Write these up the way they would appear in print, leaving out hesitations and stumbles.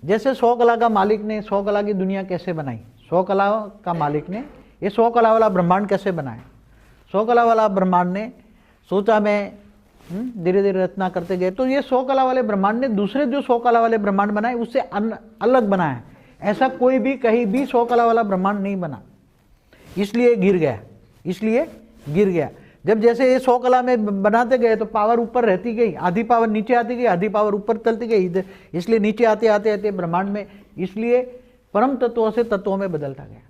जैसे 100 कला का मालिक ने 100 कला की दुनिया कैसे बनाई, 100 कला का मालिक ने ये 100 कला वाला ब्रह्मांड कैसे बनाया। 100 कला वाला ब्रह्मांड ने सोचा मैं धीरे धीरे रचना करते गए, तो ये 100 कला वाले ब्रह्मांड ने दूसरे जो 100 कला वाले ब्रह्मांड बनाए उससे अलग बनाया। ऐसा कोई भी कहीं भी 100 कला वाला ब्रह्मांड नहीं बना, इसलिए गिर गया, इसलिए गिर गया। जब जैसे ये 100 कला में बनाते गए तो पावर ऊपर रहती गई, आधी पावर नीचे आती गई, आधी पावर ऊपर चलती गई, इसलिए नीचे आते आते आते ब्रह्मांड में, इसलिए परम तत्वों से तत्वों में बदलता गया।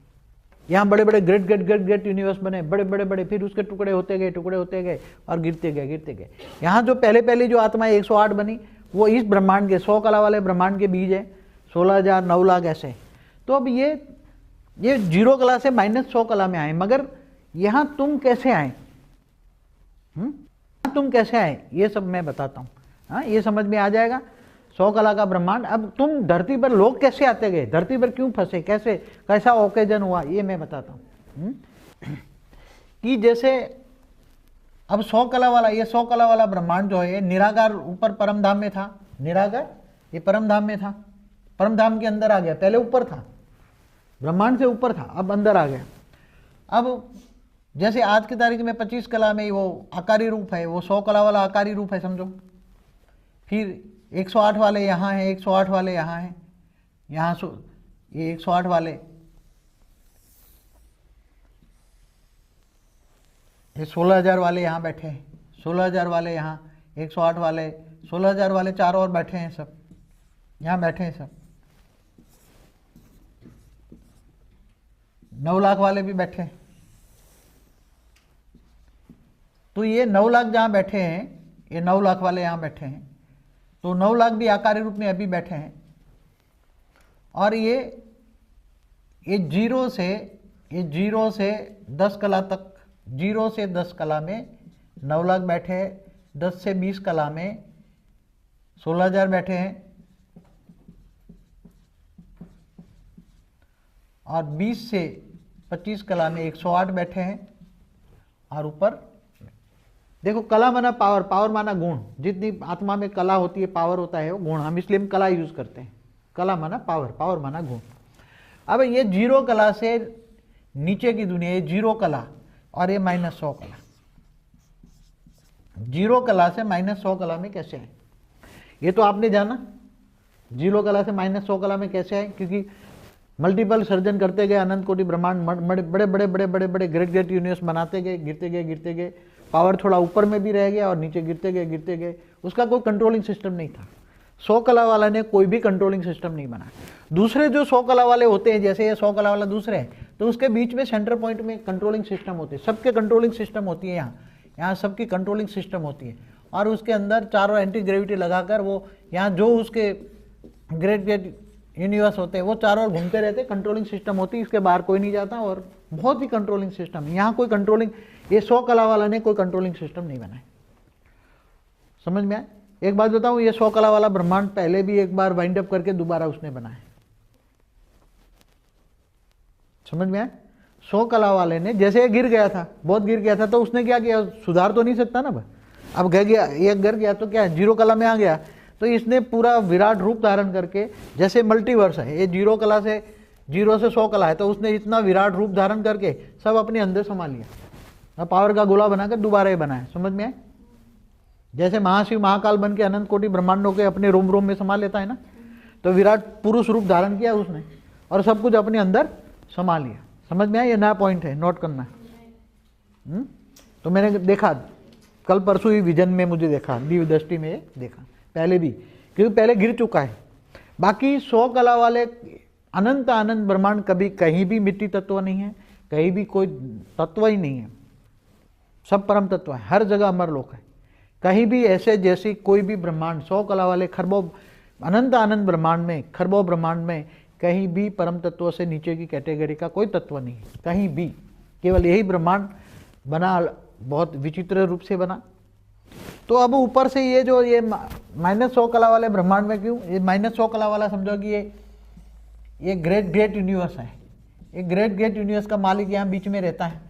यहाँ बड़े बड़े great great great great universe बने, बड़े बड़े बड़े, फिर उसके टुकड़े होते गए और गिरते गए। यहाँ जो पहले जो आत्मा 108 बनी वो इस ब्रह्मांड के 100 कला वाले ब्रह्मांड के बीज है, 16,000 9 लाख ऐसे। तो अब ये 0 कला से -100 कला में आए, मगर यहाँ तुम कैसे आए, तुम कैसे आए ये सब मैं बताता हूँ। हाँ, ये समझ में आ जाएगा। 100 कला का ब्रह्मांड, अब तुम धरती पर लोग कैसे आते गए, धरती पर क्यों फंसे, कैसे कैसा ओकेजन हुआ, ये मैं बताता हूँ। कि जैसे अब 100 कला वाला, ये 100 कला वाला ब्रह्मांड जो है निराकार ऊपर परमधाम में था, निराकार ये परमधाम में था, परमधाम के अंदर आ गया, पहले ऊपर था, ब्रह्मांड से ऊपर था, अब अंदर आ गया। अब जैसे आज की तारीख में 25 कला में वो आकारी रूप है, वो 100 कला वाला आकारी रूप है समझो। फिर 108 वाले यहाँ हैं, 108 वाले यहाँ हैं, यहाँ ये 108 वाले, ये 16,000 वाले यहाँ बैठे हैं, 16,000 वाले यहाँ, 108 वाले, 16,000 वाले 4 और बैठे हैं, सब यहाँ बैठे हैं, सब 9 लाख वाले भी बैठे हैं। तो ये 9 लाख जहाँ बैठे हैं, ये 9 लाख वाले यहाँ बैठे हैं, तो 9 लाख भी आकारी रूप में अभी बैठे हैं। और ये 0 से 10 कला तक, 0 से 10 कला में 9 लाख बैठे हैं, 10 से 20 कला में 16,000 बैठे हैं, और 20 से 25 कला में 108 बैठे हैं। और ऊपर देखो, कला माना पावर, पावर माना गुण, जितनी आत्मा में कला होती है, पावर होता है वो गुण, हम इसलिए हम कला यूज करते हैं। कला माना पावर, पावर माना गुण। अब ये 0 कला से नीचे की दुनिया, ये 0 कला और ये -100 कला, 0 कला से -100 कला में कैसे आए, ये तो आपने जाना। 0 कला से -100 कला में कैसे आए, क्योंकि मल्टीपल सर्जन करते गए, अनंत कोटि ब्रह्मांड, बड़े बड़े बड़े बड़े बड़े बड़े ग्रेट ग्रेट यूनिवर्स बनाते गए, गिरते गए, पावर थोड़ा ऊपर में भी रह गया और नीचे गिरते गए। उसका कोई कंट्रोलिंग सिस्टम नहीं था। 100 कला वाला ने कोई भी कंट्रोलिंग सिस्टम नहीं बनाया। दूसरे जो 100 कला वाले होते हैं, जैसे ये 100 कला वाला दूसरे है, तो उसके बीच में सेंटर पॉइंट में कंट्रोलिंग सिस्टम होते हैं, सबके कंट्रोलिंग सिस्टम होती है। यहाँ सबकी कंट्रोलिंग सिस्टम होती है, और उसके अंदर चारों एंटी ग्रेविटी लगाकर वो यहाँ जो उसके ग्रेट ग्रेट यूनिवर्स होते हैं वो चारों ओर घूमते रहते, कंट्रोलिंग सिस्टम होती है, इसके बाहर कोई नहीं जाता, और बहुत ही कंट्रोलिंग सिस्टम। यहाँ कोई कंट्रोलिंग, ये 100 कला वाला ने कोई कंट्रोलिंग सिस्टम नहीं बनाया। समझ में आए? एक बात बताऊं, ये 100 कला वाला ब्रह्मांड पहले भी एक बार वाइंड अप करके दोबारा उसने बनाया। समझ में आए? 100 कला वाले ने, जैसे गिर गया था, बहुत गिर गया था, तो उसने क्या किया, सुधार तो नहीं सकता ना। अब गिर गया, एक गिर गया तो क्या 0 कला में आ गया, तो इसने पूरा विराट रूप धारण करके, जैसे मल्टीवर्स है, ये 0 कला से 0 से 100 कला है, तो उसने इतना विराट रूप धारण करके सब अपने अंदर संभाल लिया, अब पावर का गोला बनाकर दोबारा ही बनाया। समझ में आए? जैसे महाशिव महाकाल बन के अनंत कोटि ब्रह्मांडों के अपने रोम रोम में संभाल लेता है ना, तो विराट पुरुष रूप धारण किया उसने और सब कुछ अपने अंदर संभाल लिया। समझ में आया? ये नया पॉइंट है, नोट करना है। तो मैंने देखा कल परसों ही विजन में, मुझे देखा दिव्य दृष्टि में देखा, पहले भी, क्योंकि पहले गिर चुका है। बाकी 100 कला वाले अनंत आनंद ब्रह्मांड, कभी कहीं भी मिट्टी तत्व नहीं है, कहीं भी कोई तत्व ही नहीं है, सब परम तत्व है, हर जगह अमर लोक है। कहीं भी ऐसे जैसी कोई भी ब्रह्मांड, 100 कला वाले खरबों अनंत आनंद ब्रह्मांड में, खरबों ब्रह्मांड में कहीं भी परम तत्व से नीचे की कैटेगरी का कोई तत्व नहीं है, कहीं भी। केवल यही ब्रह्मांड बना, बहुत विचित्र रूप से बना। तो अब ऊपर से ये जो ये -100 कला वाले ब्रह्मांड में, क्यों ये -100 कला वाला, समझो कि ये ग्रेट ग्रेट यूनिवर्स है, ये ग्रेट ग्रेट यूनिवर्स का मालिक यहाँ बीच में रहता है।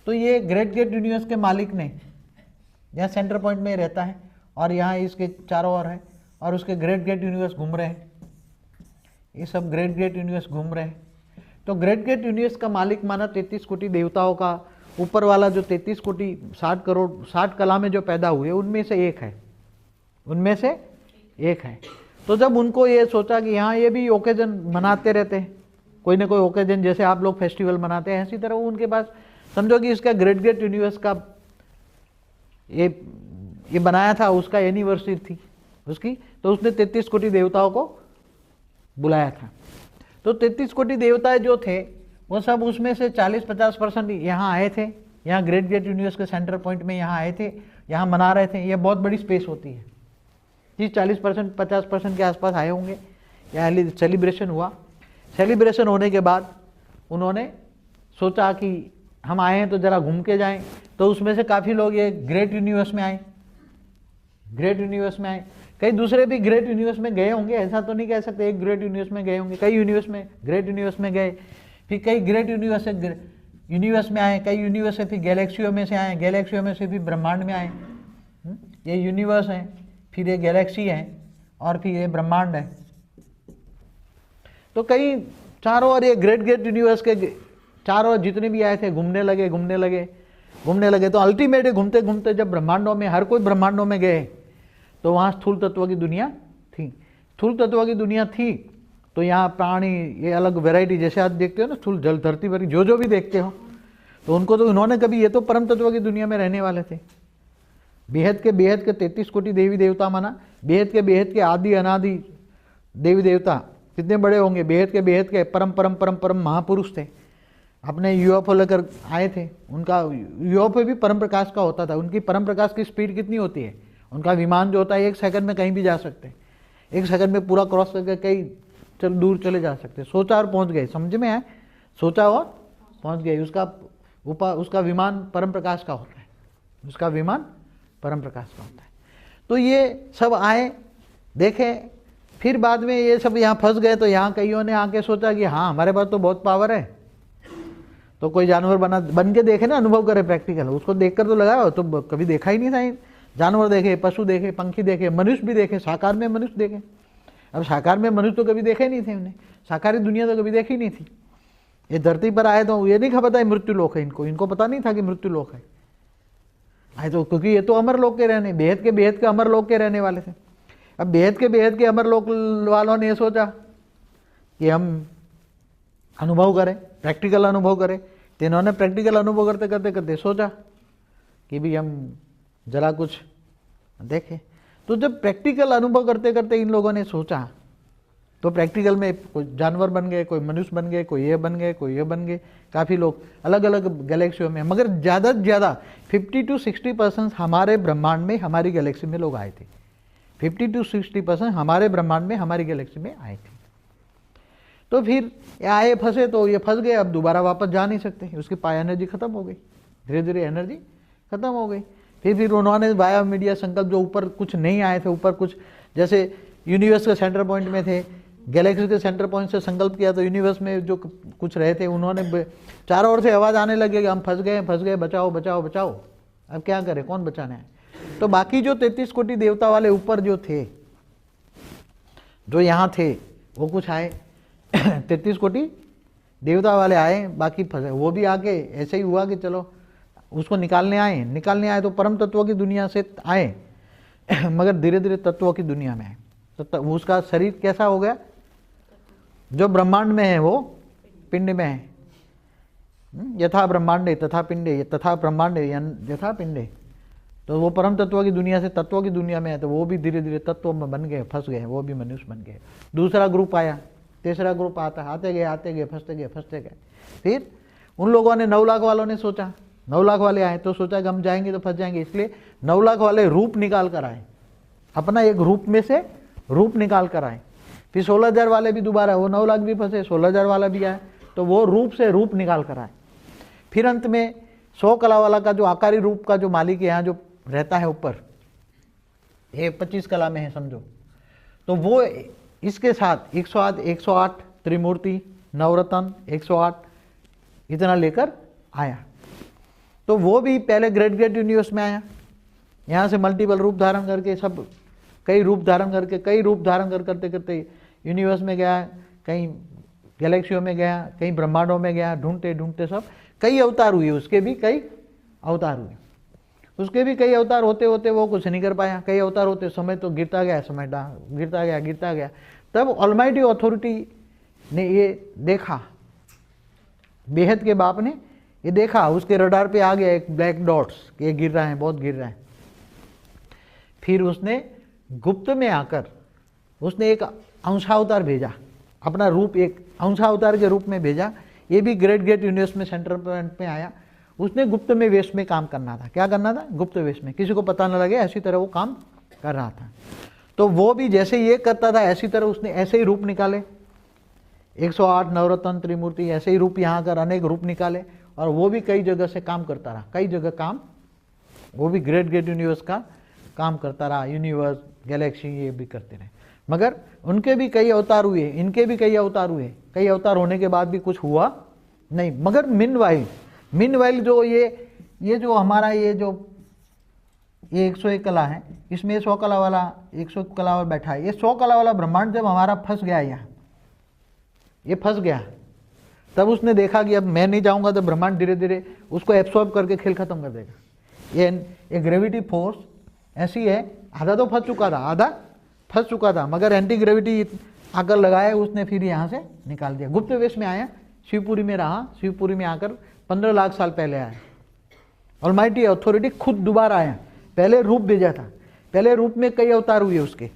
तो ये ग्रेट ग्रेट यूनिवर्स के मालिक ने यहाँ सेंटर पॉइंट में रहता है, और यहाँ इसके चारों ओर है, और उसके ग्रेट ग्रेट यूनिवर्स घूम रहे हैं, ये सब ग्रेट ग्रेट यूनिवर्स घूम रहे हैं। तो ग्रेट ग्रेट यूनिवर्स का मालिक माना 33 कोटि देवताओं का ऊपर वाला जो 33 कोटि 60 करोड़ 60 कला में जो पैदा हुए उनमें से एक है, उनमें से एक है। तो जब उनको ये सोचा कि यहाँ ये भी ओकेजन मनाते रहते हैं, कोई ना कोई ओकेजन, जैसे आप लोग फेस्टिवल मनाते हैं, इसी तरह उनके पास समझो कि इसका ग्रेट ग्रेट यूनिवर्स का ये बनाया था, उसका एनिवर्सरी थी उसकी, तो उसने 33 कोटि देवताओं को बुलाया था। तो 33 कोटि देवता जो थे वो सब उसमें से 40-50% यहाँ आए थे, यहाँ ग्रेट ग्रेट यूनिवर्स के सेंटर पॉइंट में यहाँ आए थे, यहाँ मना रहे थे। ये बहुत बड़ी स्पेस होती है, 30-40% 50% के आसपास आए होंगे। यहाँ सेलिब्रेशन हुआ। सेलिब्रेशन होने के बाद उन्होंने सोचा कि हम आए हैं तो ज़रा घूम के जाएं। तो उसमें से काफ़ी लोग ये ग्रेट यूनिवर्स में आए, ग्रेट यूनिवर्स में आए। कई दूसरे भी ग्रेट यूनिवर्स में गए होंगे, ऐसा तो नहीं कह सकते एक ग्रेट यूनिवर्स में गए होंगे, कई यूनिवर्स में ग्रेट यूनिवर्स में गए, फिर कई ग्रेट यूनिवर्स में आए, कई यूनिवर्स से फिर गैलेक्सियों में से आए, गैलेक्सियों में से फिर ब्रह्मांड में आए। ये यूनिवर्स हैं, फिर ये गैलेक्सी है और फिर ये ब्रह्मांड है। तो कई चारों ओर ये ग्रेट ग्रेट यूनिवर्स के चारों ओर जितने भी आए थे घूमने लगे घूमने लगे घूमने लगे। तो अल्टीमेटली घूमते घूमते जब ब्रह्मांडों में हर कोई ब्रह्मांडों में गए तो वहाँ स्थूल तत्व की दुनिया थी। स्थूल तत्व की दुनिया थी तो यहाँ प्राणी ये अलग वैरायटी, जैसे आप देखते हो ना स्थूल जल धरती पर जो भी देखते हो, तो उनको तो उन्होंने कभी, ये तो परम तत्व की दुनिया में रहने वाले थे। बेहद के 33 कोटि देवी देवता माना, बेहद के आदि अनादि देवी देवता कितने बड़े होंगे, बेहद के परम परम परम परम महापुरुष थे। अपने यूएफओ लेकर आए थे, उनका यूएफओ भी परम प्रकाश का होता था। उनकी परम प्रकाश की स्पीड कितनी होती है, उनका विमान जो होता है 1 सेकंड में कहीं भी जा सकते हैं, 1 सेकंड में पूरा क्रॉस करके कई दूर चले जा सकते हैं। सोचा और पहुंच गए, समझ में आए, सोचा और पहुंच गए। उसका विमान परम प्रकाश का होता है, उसका विमान परम प्रकाश का होता है। तो ये सब आए देखे, फिर बाद में ये सब यहाँ फंस गए। तो यहाँ कईयों ने आके सोचा कि हाँ हमारे पास तो बहुत पावर है, तो कोई जानवर बन के देखे ना, अनुभव करे प्रैक्टिकल। उसको देखकर तो लगाओ, तो कभी देखा ही नहीं था। जानवर देखे, पशु देखे, पंखी देखे, मनुष्य भी देखे, साकार में मनुष्य देखे। अब साकार में मनुष्य तो कभी देखे नहीं थे उन्हें, साकारी दुनिया तो कभी देखी नहीं थी। ये धरती पर आए तो ये नहीं खबर था मृत्यु लोक है, इनको पता नहीं था कि मृत्यु लोक है। आए तो क्योंकि ये तो अमर लोक के रहने, बेहद के अमर लोक के रहने वाले थे। अब बेहद के अमर लोक वालों ने ये सोचा कि हम अनुभव करें, प्रैक्टिकल अनुभव करें। तो इन्होंने प्रैक्टिकल अनुभव करते करते करते सोचा कि भी हम जरा कुछ देखें। तो जब प्रैक्टिकल अनुभव करते करते इन लोगों ने सोचा, तो प्रैक्टिकल में कोई जानवर बन गए, कोई मनुष्य बन गए, कोई ये बन गए, कोई ये बन गए, काफ़ी लोग अलग अलग गैलेक्सियों में। मगर ज़्यादा से ज़्यादा 50 से 60% हमारे ब्रह्मांड में, हमारी गैलेक्सी में लोग आए थे। 50 से 60% हमारे ब्रह्मांड में, हमारी गैलेक्सी में आए थे। तो फिर आए फंसे, तो ये फंस गए, अब दोबारा वापस जा नहीं सकते, उसकी पाई एनर्जी खत्म हो गई, धीरे धीरे एनर्जी खत्म हो गई। फिर उन्होंने वाया मीडिया संकल्प, जो ऊपर कुछ नहीं आए थे, ऊपर कुछ जैसे यूनिवर्स के सेंटर पॉइंट में थे, गैलेक्सी के सेंटर पॉइंट से संकल्प किया, तो यूनिवर्स में जो कुछ रहे थे उन्होंने चारों ओर से आवाज़ आने लगे कि हम फंस गए, बचाओ बचाओ बचाओ। अब क्या करें, कौन बचाने आए? तो बाकी जो 33 कोटि देवता वाले ऊपर जो थे, जो यहाँ थे, वो कुछ आए 33 कोटि देवता वाले आए, बाकी फंसे। वो भी आके ऐसे ही हुआ कि चलो उसको निकालने आए तो परम तत्वों की दुनिया से आए मगर धीरे धीरे तत्वों की दुनिया में आए। तो उसका शरीर कैसा हो गया, जो ब्रह्मांड में है वो पिंड में है। यथा ब्रह्मांडे तथा पिंडे, तथा ब्रह्मांडे यथा पिंडे। तो वो परम तत्वों की दुनिया से तत्वों की दुनिया में है, तो वो भी धीरे धीरे तत्वों में बन गए, फंस गए, वो भी मनुष्य बन गए। दूसरा ग्रुप आया, तीसरा ग्रुप आते गए, फंसते गए। फिर उन लोगों ने 9 लाख वालों ने सोचा, 9 लाख वाले आए तो सोचा कि हम जाएंगे तो फंस जाएंगे, इसलिए 9 लाख वाले रूप निकाल कर आए, अपना एक रूप में से रूप निकाल कर आए। फिर 16,000 वाले भी दोबारा, वो 9 लाख भी फंसे, 16,000 वाला भी आया, तो वो रूप से रूप निकाल कर आए। फिर अंत में 100 कला वाला का जो आकारी रूप का जो मालिक यहाँ जो रहता है ऊपर, ये 25 कला में है समझो, तो वो इसके साथ 108 त्रिमूर्ति, नवरत्न 108 इतना लेकर आया। तो वो भी पहले ग्रेट यूनिवर्स में आया, यहाँ से मल्टीपल रूप धारण करके, सब कई रूप धारण करके करते करते यूनिवर्स में गया, कहीं गैलेक्सियों में गया, कहीं ब्रह्मांडों में गया, ढूंढते ढूंढते सब कई अवतार हुए, उसके भी कई अवतार हुए, उसके भी कई अवतार होते होते वो कुछ नहीं कर पाया। कई अवतार होते समय तो गिरता गया, समय गिरता गया। तब ऑलमाइटी अथॉरिटी ने ये देखा, बेहद के बाप ने ये देखा, उसके रडार पे आ गया एक ब्लैक डॉट्स, ये गिर रहा है, बहुत गिर रहा है। फिर उसने गुप्त में आकर उसने एक अंशावतार भेजा, अपना रूप एक अंशावतार के रूप में भेजा। ये भी ग्रेट यूनिवर्स में सेंट्रल पॉइंट में आया। उसने गुप्त में वेश में काम करना था। क्या करना था? गुप्त वेश में, किसी को पता न लगे, ऐसी तरह वो काम कर रहा था। तो वो भी जैसे ये करता था ऐसी तरह उसने ऐसे ही रूप निकाले, 108 नवरत्न त्रिमूर्ति, ऐसे ही रूप यहाँ कर अनेक रूप निकाले, और वो भी कई जगह से काम करता रहा, कई जगह काम, वो भी ग्रेट यूनिवर्स का काम करता रहा, यूनिवर्स गैलेक्सी ये भी करते रहे। मगर उनके भी कई अवतार हुए, इनके भी कई अवतार हुए, कई अवतार होने के बाद भी कुछ हुआ नहीं। मगर मीनवाइल जो ये जो हमारा ये 101 कला है, इसमें 100 कला वाला 101 कला वाला बैठा है। ये 100 कला वाला ब्रह्मांड जब हमारा फंस गया, यहाँ ये फंस गया, तब उसने देखा कि अब मैं नहीं जाऊंगा तो ब्रह्मांड धीरे धीरे उसको एब्सॉर्ब करके खेल खत्म कर देगा। ये ग्रेविटी फोर्स ऐसी है, आधा तो फंस चुका था, मगर एंटी ग्रेविटी आकर लगाया उसने, फिर यहाँ से निकाल दिया। गुप्त वेश में आया, शिवपुरी में रहा, शिवपुरी में आकर 15 लाख साल पहले आया। ऑलमाइटी अथॉरिटी खुद दोबारा आया, पहले रूप भेजा था, पहले रूप में कई अवतार हुए उसके,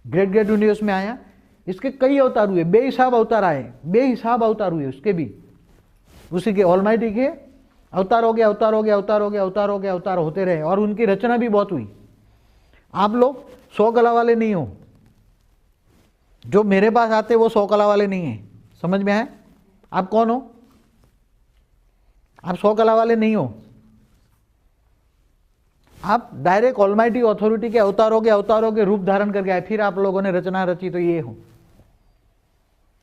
ग्रेट यूनिवर्स में आया, इसके कई अवतार हुए, बेहिसाब अवतार आए, बेहिसाब अवतार हुए उसके भी, उसी के ऑलमाइटी के अवतार हो गया, अवतार होते रहे, और उनकी रचना भी बहुत हुई। आप लोग 100 कला वाले नहीं हो, जो मेरे पास आते वो 100 कला वाले नहीं है, समझ में आए? आप कौन हो? आप 100 कला वाले नहीं हो, आप डायरेक्ट ऑलमाइटी अथॉरिटी के अवतारों के रूप धारण करके आए, फिर आप लोगों ने रचना रची तो ये हो।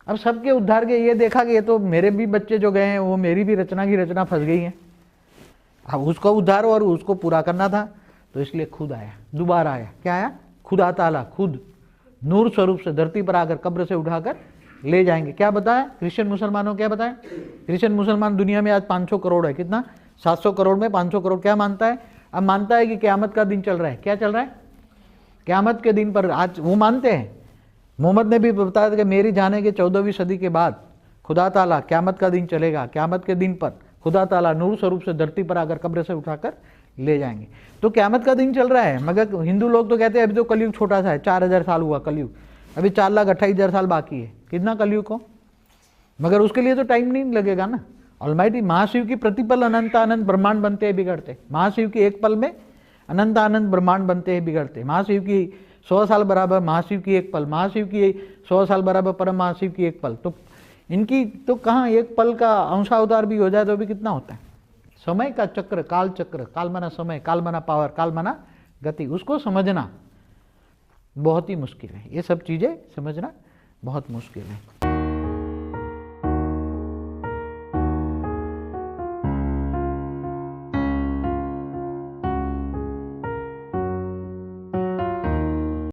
अब सबके उद्धार के ये देखा कि ये तो मेरे भी बच्चे जो गए हैं वो मेरी भी रचना की रचना फंस गई है, अब उसको उद्धार और उसको पूरा करना था, तो इसलिए खुद आया, दोबारा आया। क्या आया? खुदा ताला, खुद नूर स्वरूप से धरती पर आकर कब्र से उठाकर ले जाएंगे। क्या बताया क्रिश्चियन मुसलमानों? क्या बताया? क्रिश्चियन मुसलमान दुनिया में आज 500 करोड़ है, कितना? 700 करोड़ में 500 करोड़ क्या मानता है? अब मानता है कि क़यामत का दिन चल रहा है। क्या चल रहा है? क़यामत के दिन पर आज वो मानते हैं। मोहम्मद ने भी बताया था कि मेरी जाने के 14वीं सदी के बाद खुदा ताला क़यामत का दिन चलेगा, क़यामत के दिन पर खुदा ताला नूर स्वरूप से धरती पर आकर कब्र से उठाकर ले जाएंगे। तो क़यामत का दिन चल रहा है, मगर हिंदू लोग तो कहते हैं अभी तो कलयुग छोटा सा है, 4000 साल हुआ कलयुग, अभी 4,28,000 साल बाकी है, कितना कलयुग को? मगर उसके लिए तो टाइम नहीं लगेगा ना। ऑलमाइटी महाशिव की प्रतिपल अनंत अनंत ब्रह्मांड बनते हैं बिगड़ते, महाशिव की एक पल में अनंत अनंत ब्रह्मांड बनते हैं बिगड़ते। महाशिव की 100 साल बराबर महाशिव की एक पल, महाशिव की 100 साल बराबर परम महाशिव की एक पल। तो इनकी तो कहाँ एक पल का अंशावतार भी हो जाए तो भी कितना होता है? समय का चक्र, काल चक्र, काल माना समय, काल माना पावर, काल माना गति, उसको समझना बहुत ही मुश्किल है। ये सब चीज़ें समझना बहुत मुश्किल है।